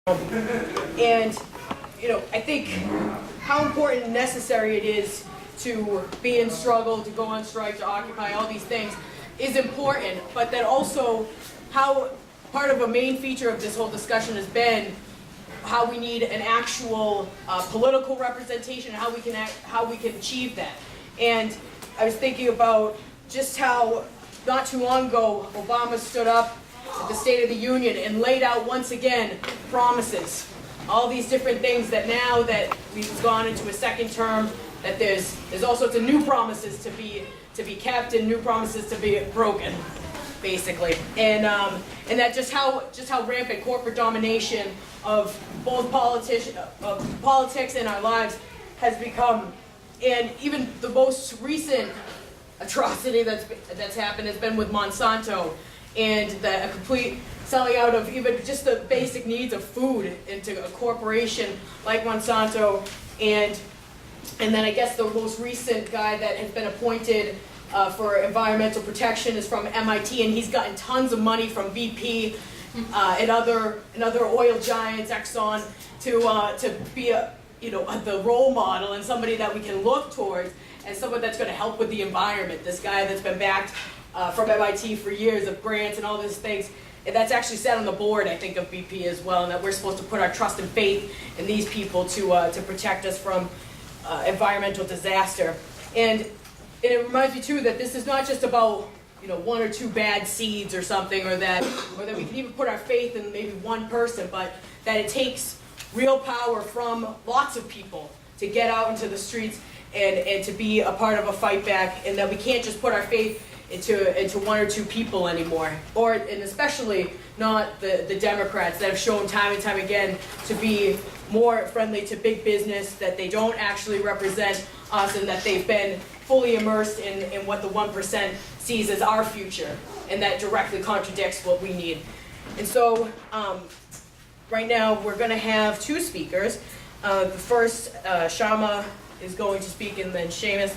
And, I think how important and necessary it is to be in struggle, to go on strike, to occupy, all these things is important, but that also how part of a main feature of this whole discussion has been how we need an actual political representation and how we can achieve that. And I was thinking about just how not too long ago Obama stood up at the State of the Union and laid out once again promises, all these different things that now that we've gone into a second term, that there's all sorts of new promises to be kept and new promises to be broken, basically. And that just how rampant corporate domination of both politics and our lives has become. And even the most recent atrocity that's happened has been with Monsanto and a complete selling out of even just the basic needs of food into a corporation like Monsanto. And then I guess the most recent guy that has been appointed for environmental protection is from MIT, and he's gotten tons of money from BP and other oil giants, Exxon, to be the role model and somebody that we can look towards and someone that's going to help with the environment. This guy that's been backed from MIT for years of grants and all these things. And that's actually sat on the board, I think, of BP as well, and that we're supposed to put our trust and faith in these people to protect us from environmental disaster. And it reminds me too that this is not just about one or two bad seeds or something, or that we can even put our faith in maybe one person, but that it takes real power from lots of people to get out into the streets and to be a part of a fight back, and that we can't just put our faith into one or two people anymore, and especially not the Democrats that have shown time and time again to be more friendly to big business, that they don't actually represent us, and that they've been fully immersed in what the 1% sees as our future, and that directly contradicts what we need. And so right now we're going to have two speakers. The first, Kshama, is going to speak, and then Seamus.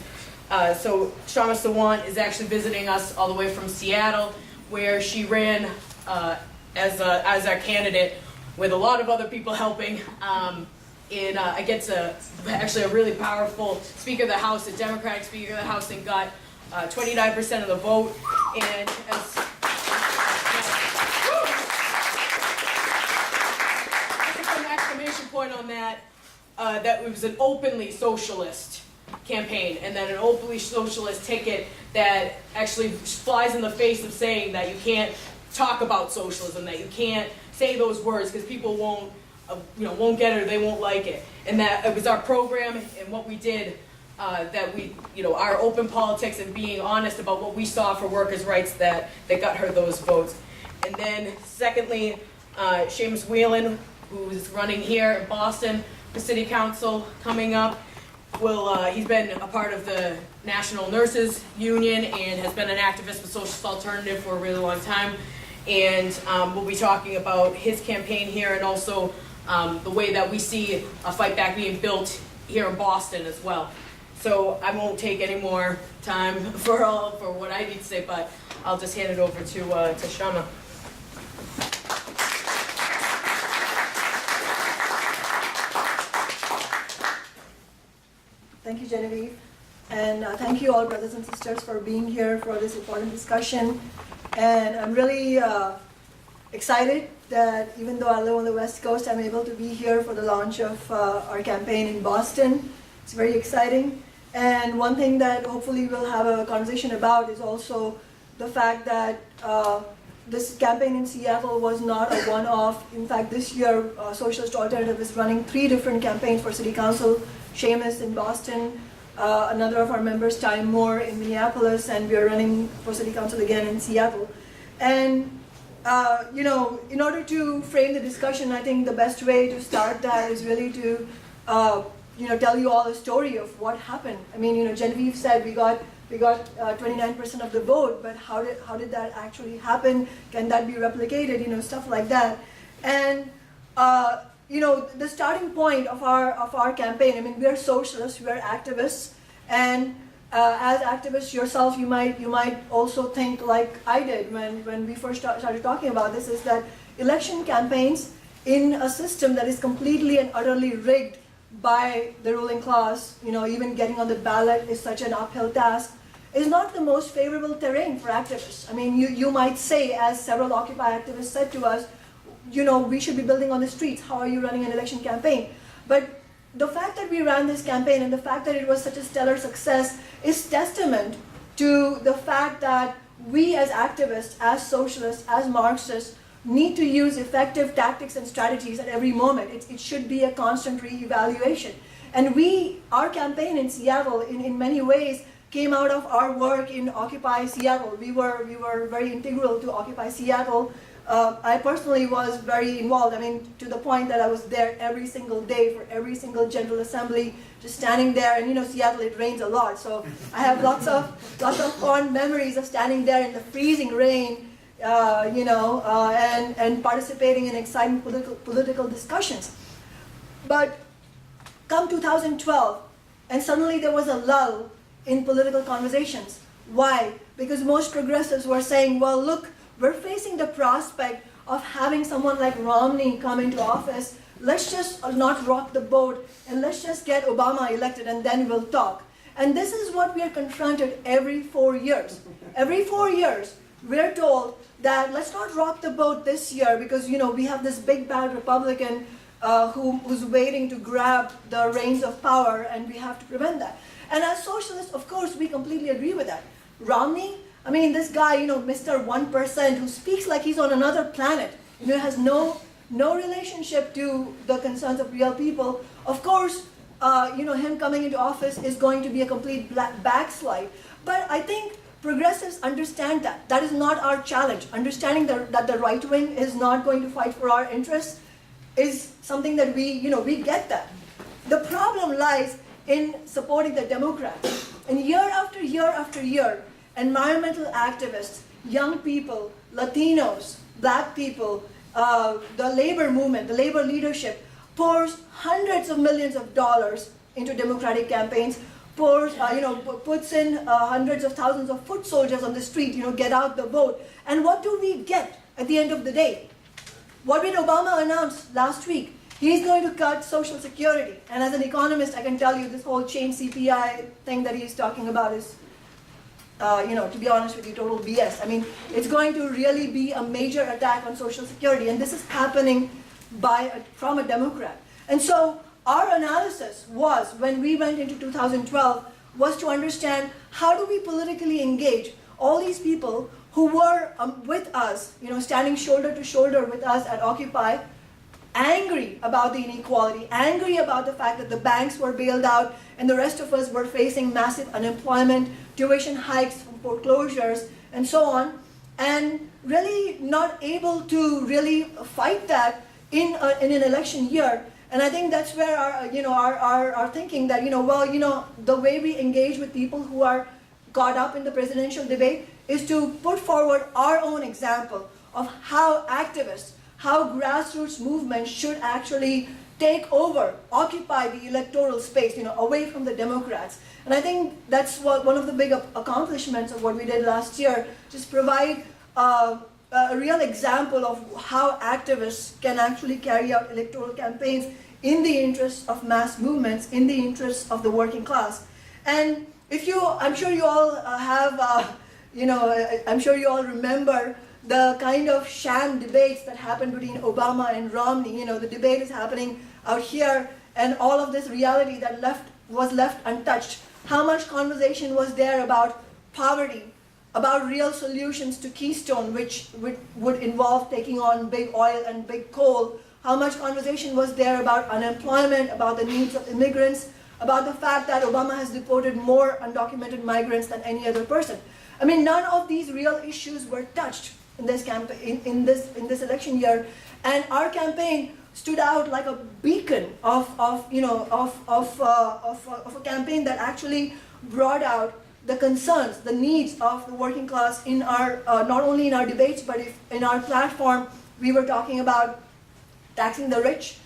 So Kshama Sawant is actually visiting us all the way from Seattle, where she ran as our candidate with a lot of other people helping against actually a really powerful Speaker of the House, a Democratic Speaker of the House, and got 29% of the vote. And as an exclamation point on that, that it was an openly socialist campaign, and then an openly socialist ticket that actually flies in the face of saying that you can't talk about socialism, that you can't say those words because people won't get it or they won't like it. And that it was our program and what we did, that we, our open politics and being honest about what we saw for workers' rights that got her those votes. And then secondly, Seamus Whelan, who's running here in Boston for City Council coming up. He's been a part of the National Nurses Union and has been an activist for Socialist Alternative for a really long time. And we'll be talking about his campaign here and also the way that we see a fight back being built here in Boston as well. So I won't take any more time for what I need to say, but I'll just hand it over to Kshama. Thank you, Genevieve. And thank you all, brothers and sisters, for being here for this important discussion. And I'm really excited that even though I live on the West Coast, I'm able to be here for the launch of our campaign in Boston. It's very exciting. And one thing that hopefully we'll have a conversation about is also the fact that this campaign in Seattle was not a one-off. In fact, this year, Socialist Alternative is running 3 different campaigns for City Council. Seamus in Boston, another of our members, Ty Moore, in Minneapolis, and we are running for City Council again in Seattle. And in order to frame the discussion, I think the best way to start that is really to tell you all the story of what happened. I mean, Genevieve said we got 29% of the vote, but how did that actually happen? Can that be replicated? Stuff like that. And the starting point of our campaign. I mean, we are socialists, we are activists, and as activists yourself, you might also think like I did when we first started talking about this, is that election campaigns in a system that is completely and utterly rigged by the ruling class, even getting on the ballot is such an uphill task, is not the most favorable terrain for activists. I mean, you might say, as several Occupy activists said to us, we should be building on the streets. How are you running an election campaign? But the fact that we ran this campaign and the fact that it was such a stellar success is testament to the fact that we as activists, as socialists, as Marxists, need to use effective tactics and strategies at every moment. It should be a constant re-evaluation. And our campaign in Seattle, in many ways, came out of our work in Occupy Seattle. We were very integral to Occupy Seattle. I personally was very involved, to the point that I was there every single day for every single General Assembly, just standing there. And Seattle, it rains a lot, so I have lots of fond memories of standing there in the freezing rain, and participating in exciting political discussions. But come 2012, and suddenly there was a lull in political conversations. Why? Because most progressives were saying, well, look, we're facing the prospect of having someone like Romney come into office. Let's just not rock the boat and let's just get Obama elected and then we'll talk. And this is what we are confronted every 4 years. Every 4 years, we're told that let's not rock the boat this year because we have this big bad Republican who's waiting to grab the reins of power, and we have to prevent that. And as socialists, of course, we completely agree with that. Romney, this guy, Mr. 1%, who speaks like he's on another planet, has no relationship to the concerns of real people. Of course, him coming into office is going to be a complete backslide. But I think progressives understand that. That is not our challenge. Understanding that the right wing is not going to fight for our interests is something that we get that. The problem lies in supporting the Democrats. And year after year after year, environmental activists, young people, Latinos, black people, the labor movement, the labor leadership pours hundreds of millions of dollars into Democratic campaigns, puts in hundreds of thousands of foot soldiers on the street, get out the vote. And what do we get at the end of the day? What did Obama announce last week? He's going to cut Social Security. And as an economist, I can tell you this whole change CPI thing that he's talking about is, to be honest with you, total BS. It's going to really be a major attack on Social Security. And this is happening from a Democrat. And so our analysis was, when we went into 2012, was to understand how do we politically engage all these people who were with us, standing shoulder to shoulder with us at Occupy, angry about the inequality, angry about the fact that the banks were bailed out and the rest of us were facing massive unemployment, tuition hikes, foreclosures, and so on, and really not able to really fight that in an election year. And I think that's where our thinking that, the way we engage with people who are caught up in the presidential debate is to put forward our own example of how activists, how grassroots movements should actually take over, occupy the electoral space, away from the Democrats. And I think that's one of the big accomplishments of what we did last year, just provide a real example of how activists can actually carry out electoral campaigns in the interest of mass movements, in the interest of the working class. And I'm sure you all I'm sure you all remember the kind of sham debates that happened between Obama and Romney. The debate is happening out here, and all of this reality that was left untouched. How much conversation was there about poverty, about real solutions to Keystone, which would involve taking on big oil and big coal? How much conversation was there about unemployment, about the needs of immigrants, about the fact that Obama has deported more undocumented migrants than any other person? None of these real issues were touched in this campaign, in this election year, and our campaign stood out like a beacon of a campaign that actually brought out the concerns, the needs of the working class in our not only in our debates but in our platform. We were talking about taxing the rich,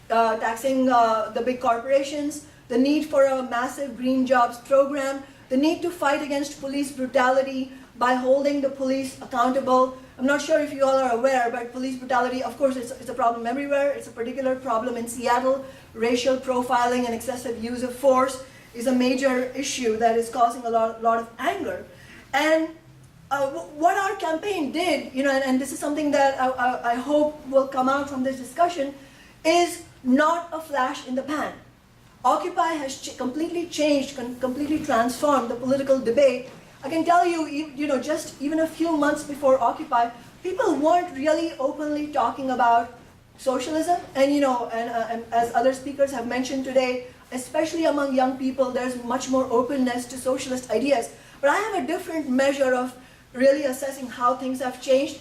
taxing the big corporations, the need for a massive green jobs program, the need to fight against police brutality by holding the police accountable, I'm not sure if you all are aware, but police brutality, of course, it's a problem everywhere. It's a particular problem in Seattle. Racial profiling and excessive use of force is a major issue that is causing a lot of anger. And what our campaign did, and this is something that I hope will come out from this discussion, is not a flash in the pan. Occupy has completely changed, completely transformed the political debate. I can tell you, just even a few months before Occupy, people weren't really openly talking about socialism. And and as other speakers have mentioned today, especially among young people, there's much more openness to socialist ideas. But I have a different measure of really assessing how things have changed.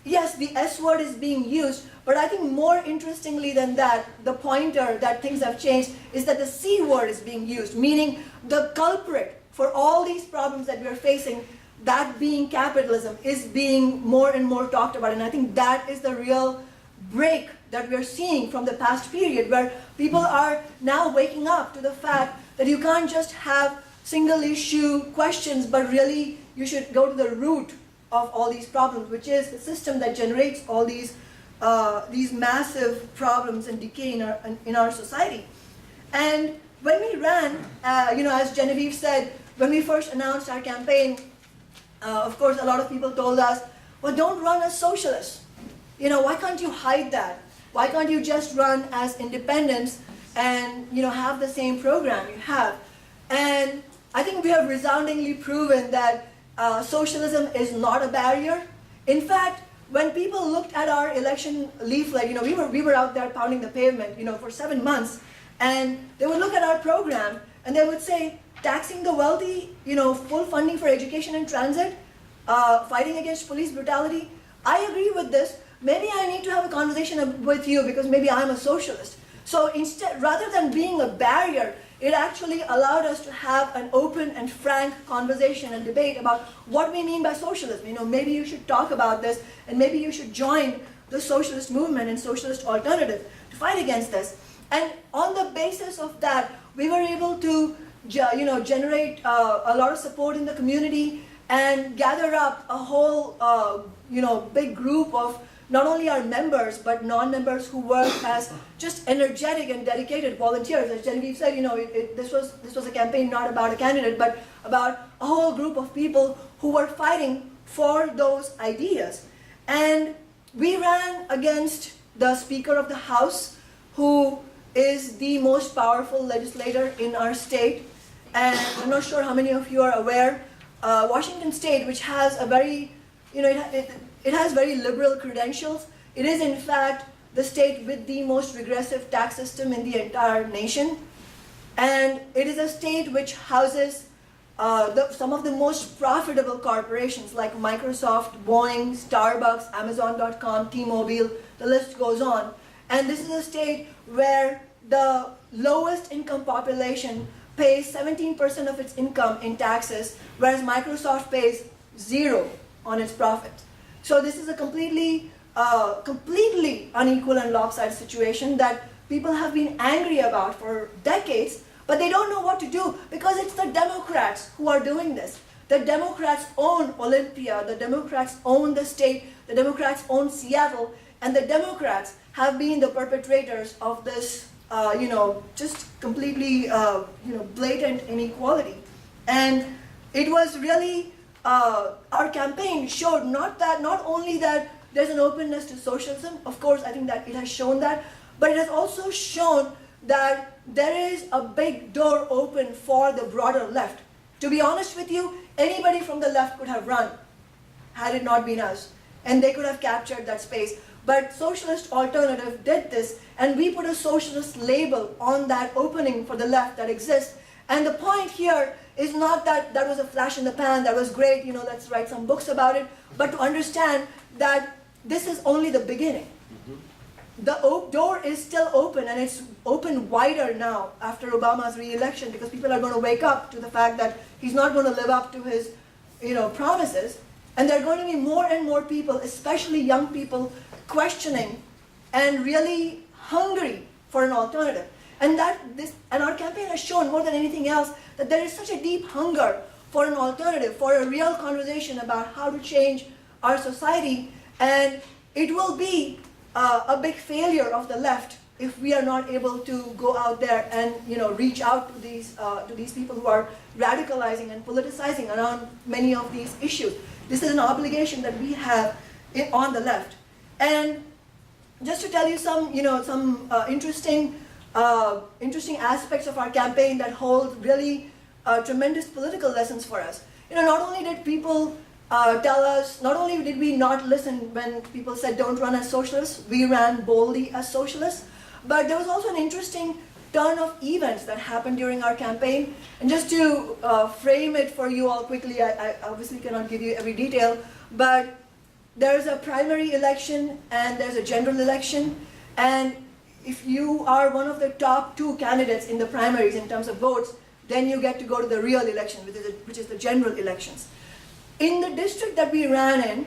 Yes, the S word is being used, but I think more interestingly than that, the pointer that things have changed is that the C word is being used, meaning the culprit for all these problems that we're facing, that being capitalism, is being more and more talked about. And I think that is the real break that we're seeing from the past period, where people are now waking up to the fact that you can't just have single issue questions, but really you should go to the root of all these problems, which is the system that generates all these massive problems and decay in our society. And when we ran, as Genevieve said, when we first announced our campaign, of course, a lot of people told us, well, don't run as socialists. Why can't you hide that? Why can't you just run as independents and, have the same program you have? And I think we have resoundingly proven that socialism is not a barrier. In fact, when people looked at our election leaflet, we were out there pounding the pavement, for 7 months, and they would look at our program and they would say, taxing the wealthy, full funding for education and transit, fighting against police brutality. I agree with this. Maybe I need to have a conversation with you because maybe I'm a socialist. So instead, rather than being a barrier, it actually allowed us to have an open and frank conversation and debate about what we mean by socialism. Maybe you should talk about this, and maybe you should join the socialist movement and Socialist Alternative to fight against this. And on the basis of that, we were able to generate a lot of support in the community and gather up a whole big group of not only our members, but non-members who work as just energetic and dedicated volunteers. As Genevieve said, this was a campaign not about a candidate, but about a whole group of people who were fighting for those ideas. And we ran against the Speaker of the House, who is the most powerful legislator in our state. And I'm not sure how many of you are aware, Washington State, which has a very, it has very liberal credentials. It is, in fact, the state with the most regressive tax system in the entire nation. And it is a state which houses some of the most profitable corporations like Microsoft, Boeing, Starbucks, Amazon.com, T-Mobile, the list goes on. And this is a state where the lowest income population pays 17% of its income in taxes, whereas Microsoft pays 0 on its profits. So this is a completely unequal and lopsided situation that people have been angry about for decades, but they don't know what to do because it's the Democrats who are doing this. The Democrats own Olympia, the Democrats own the state, the Democrats own Seattle, and the Democrats have been the perpetrators of this, just completely, blatant inequality. And it was really, our campaign showed not only that there's an openness to socialism, of course I think that it has shown that, but it has also shown that there is a big door open for the broader left. To be honest with you, anybody from the left could have run had it not been us, and they could have captured that space. But Socialist Alternative did this, and we put a socialist label on that opening for the left that exists. And the point here is not that that was a flash in the pan, that was great, let's write some books about it, but to understand that this is only the beginning. The door is still open, and it's open wider now after Obama's re-election, because people are going to wake up to the fact that he's not going to live up to his promises. And there are going to be more and more people, especially young people, questioning and really hungry for an alternative. And our campaign has shown more than anything else that there is such a deep hunger for an alternative, for a real conversation about how to change our society, and it will be a big failure of the left if we are not able to go out there and reach out to these people who are radicalizing and politicizing around many of these issues. This is an obligation that we have on the left. And just to tell you some interesting aspects of our campaign that hold really tremendous political lessons for us. Not only did people tell us, not only did we not listen when people said don't run as socialists, we ran boldly as socialists, but there was also an interesting turn of events that happened during our campaign. And just to frame it for you all quickly, I obviously cannot give you every detail, but there's a primary election and there's a general election, and if you are one of the top 2 candidates in the primaries in terms of votes, then you get to go to the real election, which is the general elections. In the district that we ran in,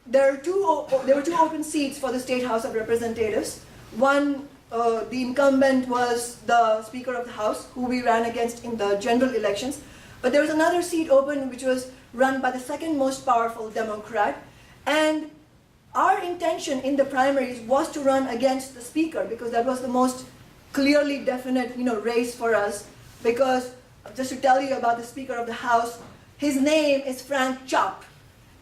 there were 2 open seats for the State House of Representatives. One, the incumbent was the Speaker of the House, who we ran against in the general elections. But there was another seat open which was run by the second most powerful Democrat. And our intention in the primaries was to run against the Speaker, because that was the most clearly definite race for us. Because, just to tell you about the Speaker of the House, his name is Frank Chopp.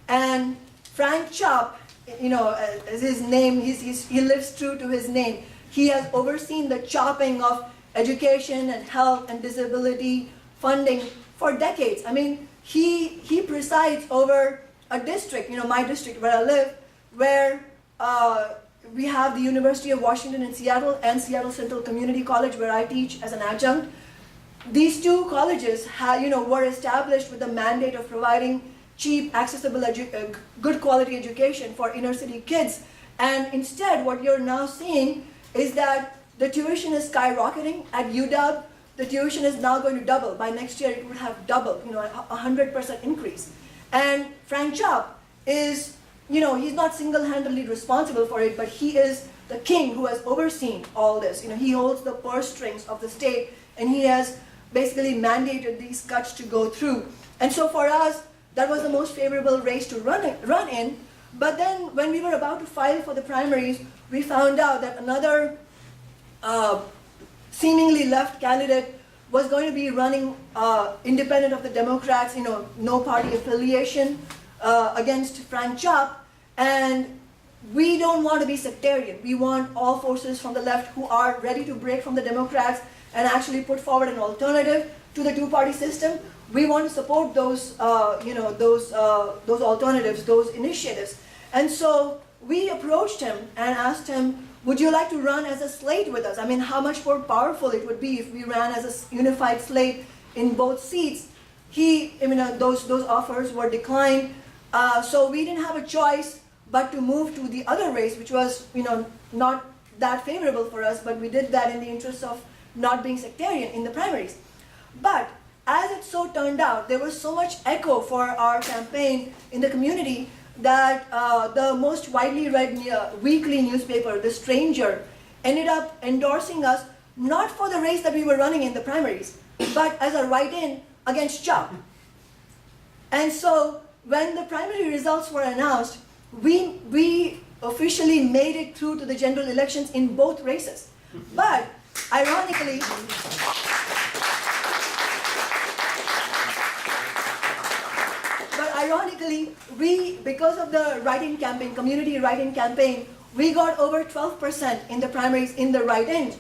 And Frank Chopp, as his name, he lives true to his name. He has overseen the chopping of education and health and disability funding for decades. I mean, he presides over a district, my district where I live, where we have the University of Washington in Seattle and Seattle Central Community College, where I teach as an adjunct. These 2 colleges were established with the mandate of providing cheap, accessible, good quality education for inner city kids. And instead, what you're now seeing is that the tuition is skyrocketing at UW. The tuition is now going to double. By next year, it will have doubled, a 100% increase. And Frank Chopp is, he's not single-handedly responsible for it, but he is the king who has overseen all this. He holds the purse strings of the state, and he has basically mandated these cuts to go through. And so for us, that was the most favorable race to run in. But then when we were about to file for the primaries, we found out that another seemingly left candidate was going to be running independent of the Democrats, no party affiliation, against Frank Chopp. And we don't want to be sectarian. We want all forces from the left who are ready to break from the Democrats and actually put forward an alternative to the 2-party system. We want to support those alternatives, those initiatives. And so we approached him and asked him, would you like to run as a slate with us? I mean, how much more powerful it would be if we ran as a unified slate in both seats. Those offers were declined. So we didn't have a choice but to move to the other race, which was, not that favorable for us, but we did that in the interest of not being sectarian in the primaries. But as it so turned out, there was so much echo for our campaign in the community that the most widely read weekly newspaper, The Stranger, ended up endorsing us not for the race that we were running in the primaries, but as a write-in against Chopp. And so when the primary results were announced, we officially made it through to the general elections in both races. But ironically, because of the write-in campaign, community write-in campaign, we got over 12% in the primaries in the write-in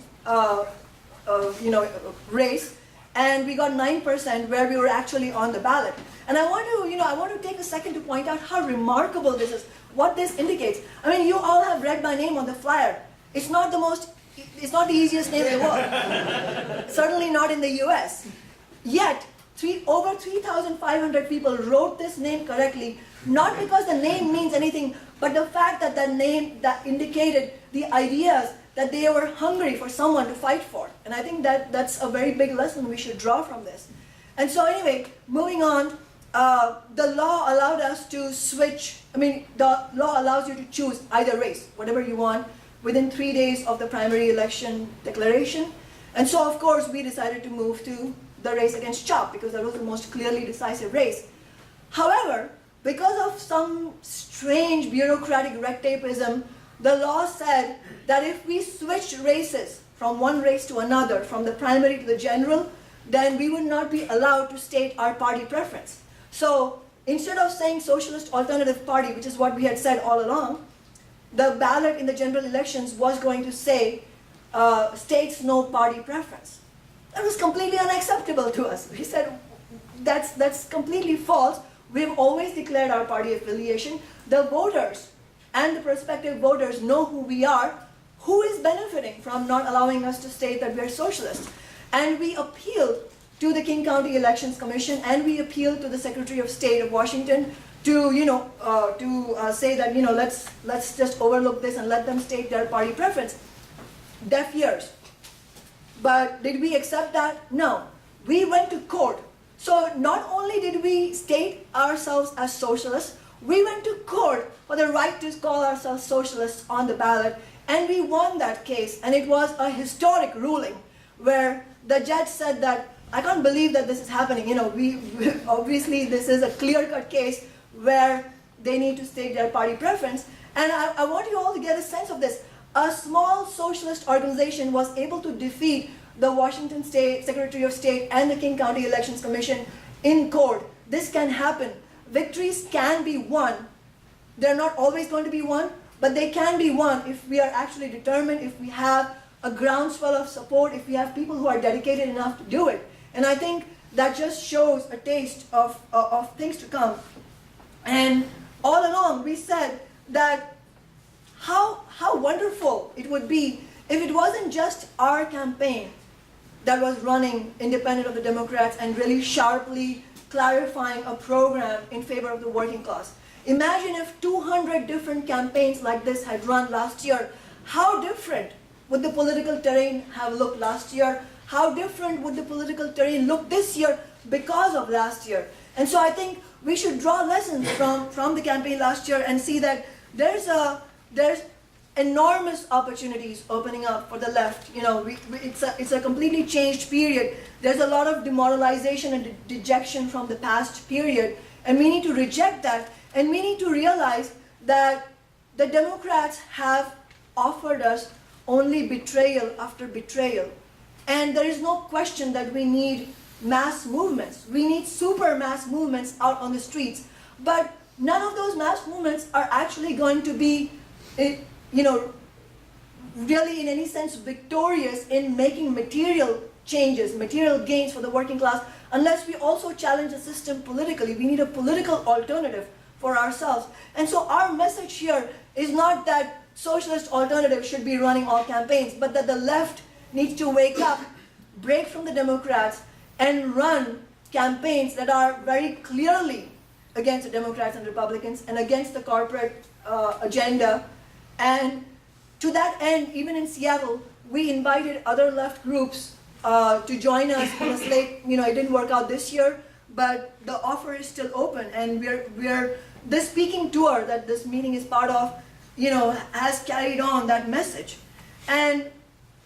race, and we got 9% where we were actually on the ballot. And I want to take a second to point out how remarkable this is, what this indicates. I mean, you all have read my name on the flyer. It's not the easiest name in the world. Certainly not in the US. Yet, over 3,500 people wrote this name correctly, not because the name means anything, but the fact that the name that indicated the ideas that they were hungry for someone to fight for. And I think that's a very big lesson we should draw from this. And so anyway, moving on, the law allowed us to switch. The law allows you to choose either race, whatever you want, within 3 days of the primary election declaration. And so, of course, we decided to move to the race against Chopp because that was the most clearly decisive race. However, because of some strange bureaucratic red tapeism, the law said that if we switched races from one race to another, from the primary to the general, then we would not be allowed to state our party preference. So instead of saying Socialist Alternative Party, which is what we had said all along, the ballot in the general elections was going to say states no party preference. That was completely unacceptable to us. We said that's completely false. We've always declared our party affiliation. The voters and the prospective voters know who we are, who is benefiting from not allowing us to state that we're socialists. And we appealed to the King County Elections Commission, and we appealed to the Secretary of State of Washington to, say that, let's just overlook this and let them state their party preference. Deaf ears. But did we accept that? No. We went to court. So not only did we state ourselves as socialists, we went to court for the right to call ourselves socialists on the ballot, and we won that case. And it was a historic ruling where the judge said that, I can't believe that this is happening. Obviously this is a clear-cut case where they need to state their party preference. And I want you all to get a sense of this. A small socialist organization was able to defeat the Washington State Secretary of State and the King County Elections Commission in court. This can happen. Victories can be won. They're not always going to be won, but they can be won if we are actually determined, if we have a groundswell of support, if we have people who are dedicated enough to do it. And I think that just shows a taste of things to come. And all along we said that how wonderful it would be if it wasn't just our campaign that was running independent of the Democrats and really sharply clarifying a program in favor of the working class. Imagine if 200 different campaigns like this had run last year. How different would the political terrain have looked last year? How different would the political terrain look this year because of last year? And so I think we should draw lessons from the campaign last year and see that there's enormous opportunities opening up for the left. It's a completely changed period. There's a lot of demoralization and dejection from the past period, and we need to reject that, and we need to realize that the Democrats have offered us only betrayal after betrayal. And there is no question that we need mass movements. We need super mass movements out on the streets. But none of those mass movements are actually going to be, really in any sense victorious in making material changes, material gains for the working class, unless we also challenge the system politically. We need a political alternative for ourselves. And so our message here is not that Socialist Alternative should be running all campaigns, but that the left needs to wake up, break from the Democrats, and run campaigns that are very clearly against the Democrats and Republicans and against the corporate agenda. And to that end, even in Seattle, we invited other left groups to join us on a slate. It didn't work out this year, but the offer is still open, and we're this speaking tour that this meeting is part of, has carried on that message. And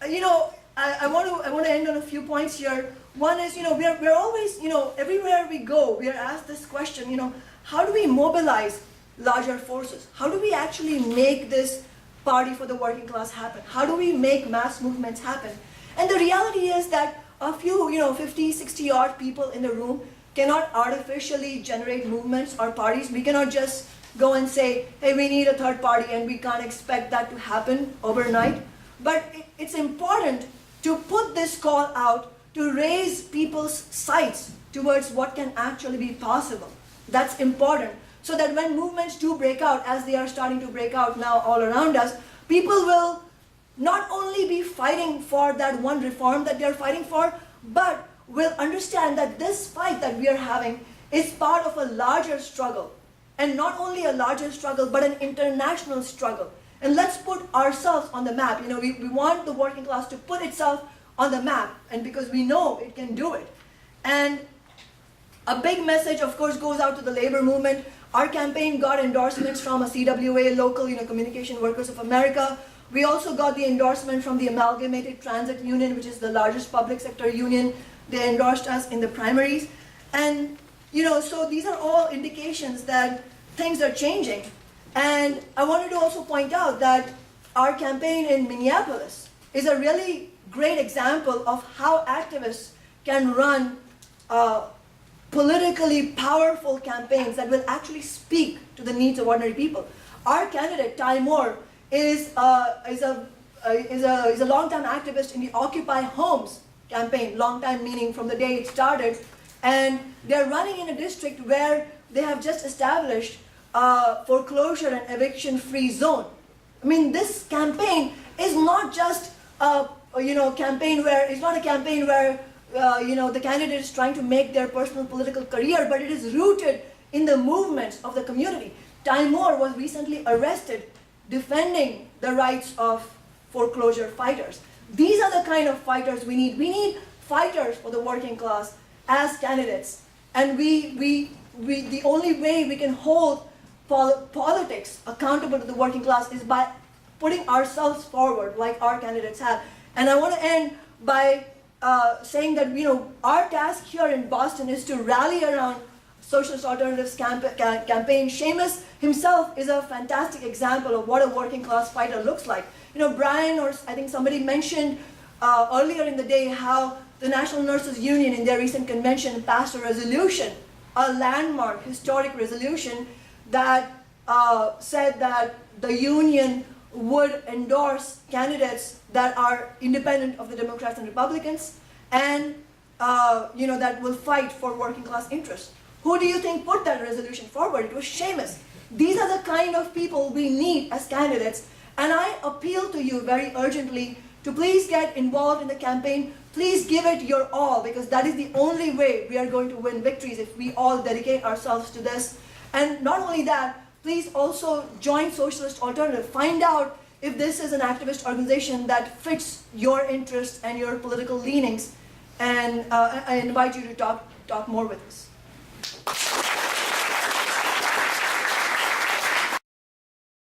I want to end on a few points here. One is, we're always, everywhere we go, we are asked this question, how do we mobilize larger forces? How do we actually make this party for the working class happen? How do we make mass movements happen? And the reality is that a few, 50, 60 odd people in the room cannot artificially generate movements or parties. We cannot just go and say, hey, we need a third party, and we can't expect that to happen overnight. But it's important to put this call out to raise people's sights towards what can actually be possible. That's important. So that when movements do break out, as they are starting to break out now all around us, people will not only be fighting for that one reform that they are fighting for, but will understand that this fight that we are having is part of a larger struggle. And not only a larger struggle, but an international struggle. And let's put ourselves on the map. We want the working class to put itself on the map, and because we know it can do it. And a big message, of course, goes out to the labor movement. Our campaign got endorsements from a CWA, local, Communication Workers of America. We also got the endorsement from the Amalgamated Transit Union, which is the largest public sector union. They endorsed us in the primaries. And So these are all indications that things are changing. And I wanted to also point out that our campaign in Minneapolis is a really great example of how activists can run politically powerful campaigns that will actually speak to the needs of ordinary people. Our candidate, Ty Moore, is a long-time activist in the Occupy Homes campaign, long-time meaning from the day it started, and they're running in a district where they have just established a foreclosure and eviction-free zone. I mean, this campaign is not just a campaign where the candidate is trying to make their personal political career, but it is rooted in the movements of the community. Ty Moore was recently arrested defending the rights of foreclosure fighters. These are the kind of fighters we need. We need fighters for the working class as candidates. And the only way we can hold politics accountable to the working class is by putting ourselves forward like our candidates have. And I want to end by saying that our task here in Boston is to rally around Socialist Alternative's campaign. Seamus himself is a fantastic example of what a working class fighter looks like. Brian, or I think somebody mentioned earlier in the day how the National Nurses Union in their recent convention passed a resolution, a landmark historic resolution that said that the union would endorse candidates that are independent of the Democrats and Republicans, and that will fight for working class interests. Who do you think put that resolution forward? It was Seamus. These are the kind of people we need as candidates, and I appeal to you very urgently to please get involved in the campaign. Please give it your all, because that is the only way we are going to win victories, if we all dedicate ourselves to this. And not only that, please also join Socialist Alternative. Find out if this is an activist organization that fits your interests and your political leanings. And I invite you to talk more with us.